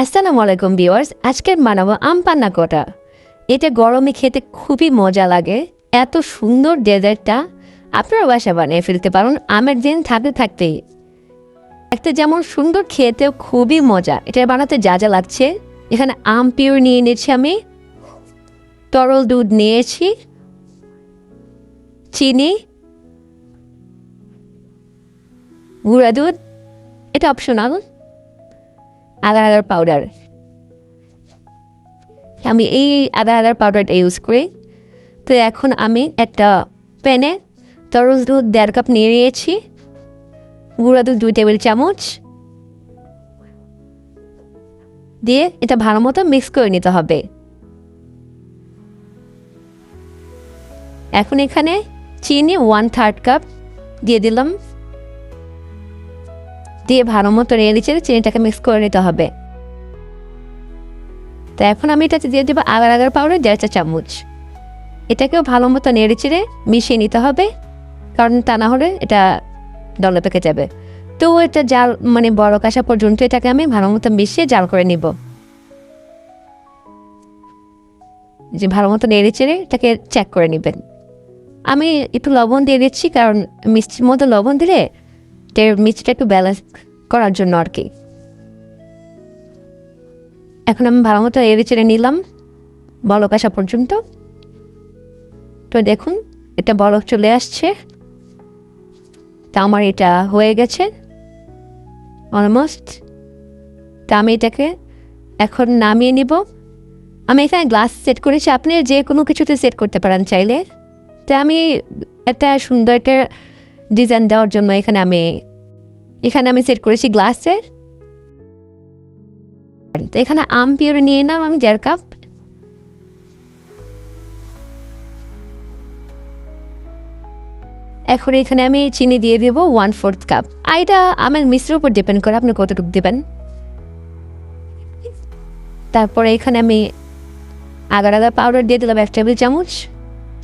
আসসালামু আলাইকুম ভিউয়ার্স, আজকের বানাবো আম পান্না কটা। এটা গরমে খেতে খুবই মজা লাগে। এত সুন্দর ডেজার্টটা আপনারা বাসায় বানিয়ে ফেলতে পারেন আমের দিন থাকতে থাকতেই। একটা যেমন সুন্দর, খেতেও খুবই মজা। এটা বানাতে যা যা লাগছে, এখানে আম পিউর নিয়ে নিয়েছি আমি, তরল দুধ নিয়েছি, চিনি, গুঁড়া দুধ, এটা অপশনাল, আদা পাউডার। আমি এই আদা পাউডারটা ইউজ করি। তো এখন আমি একটা প্যানে তরল দুধ 1.5 কাপ নিয়ে নিয়েছি, গুঁড়া দুধ 2 টেবিল চামচ দিয়ে এটা ভালো মতো মিক্স করে নিতে হবে। এখন এখানে চিনি 1/3 কাপ দিয়ে দিলাম, দিয়ে ভালো মতো নেড়ে চিনিটাকে মিক্স করে নিতে হবে। তো এখন আমি এটাতে দিয়ে দেবো আগার পাউডার 1.5 চা চামচ। এটাকেও ভালো মতো নেড়ে চেড়ে মিশিয়ে নিতে হবে, কারণ তা না হলে এটা দলে পেকে যাবে। তো এটা জাল বড় আসা পর্যন্ত এটাকে আমি ভালো মতো মিশিয়ে জাল করে নিব। যে ভালো মতো নেড়ে চেড়ে এটাকে চেক করে নেবেন। আমি একটু লবণ দিয়ে দিচ্ছি, কারণ মিষ্টির মধ্যে লবণ দিলে মিষ্টিটা একটু ব্যালেন্স করার জন্য আর কি। এখন আমি ভালো মতো নেড়ে চেড়ে নিলাম বলক আসা পর্যন্ত। তো দেখুন এটা বলক চলে আসছে। তা আমার এটা হয়ে গেছে অলমোস্ট। তা আমি এটাকে এখন নামিয়ে নিব। আমি এখানে গ্লাস সেট করেছি, আপনি যে কোনো কিছুতে সেট করতে পারেন চাইলে। তো আমি একটা সুন্দর একটা ডিজাইন দেওয়ার জন্য এখানে আমি সেট করেছি গ্লাসে। তো এখানে আম পিওর নিয়ে নাম আমি 1.5 কাপ। এখন এখানে আমি চিনি দিয়ে দেবো 1/4 কাপ। আর এটা আমার মিশ্রের উপর ডিপেন্ড করে আপনি কতটুকু দেবেন। তারপরে এখানে আমি আগার পাউডার দিয়ে দিলাম 1 টেবিল চামচ,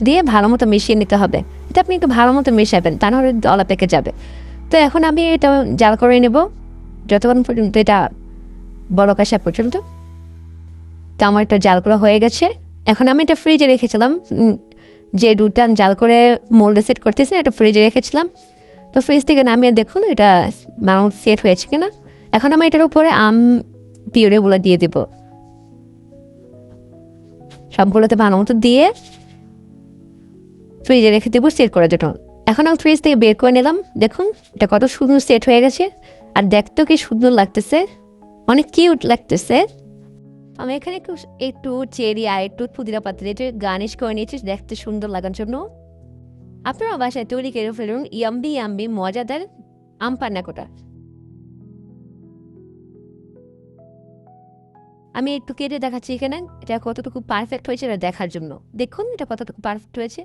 দিয়ে ভালো মতো মিশিয়ে নিতে হবে। এটা আপনি একটু ভালো মতো মিশাবেন, তা নাহলে দলা পেকে যাবে। তো এখন আমি এটা জাল করে নেব যতক্ষণ পর্যন্ত এটা বলক আসা পর্যন্ত। তো আমার এটা জাল করা হয়ে গেছে। এখন আমি এটা ফ্রিজে রেখেছিলাম, যে দুধটা জাল করে মোল্ডে সেট করতেছি এটা ফ্রিজে রেখেছিলাম। তো ফ্রিজ থেকে নামিয়ে দেখুন এটা সেট হয়েছে কিনা। এখন আমি এটার উপরে আম পিউরেগুলো দিয়ে দেব, সবগুলোতে ভালো মতো দিয়ে ফ্রিজে রেখে দেবো সেট করার জন্য। এখন আমি ফ্রিজ থেকে বের করে নিলাম। দেখুন এটা কত সুন্দর সেট হয়ে গেছে, আর দেখতেও কি সুন্দর লাগতেছে, অনেক কিউট লাগতেছে। আমি এখানে একটু চেরি আর একটু পুদিনা পাতা দিয়ে গার্নিশ করে নিয়েছি দেখতে সুন্দর লাগার জন্য। আপনারা বাসায় তৈরি করে ফেলুন ইয়াম্বি মজাদার আম পান্না কোটা। আমি একটু কেটে দেখাচ্ছি এখানে এটা কতটুকু পারফেক্ট হয়েছে এটা দেখার জন্য। দেখুন এটা কতটুকু পারফেক্ট হয়েছে।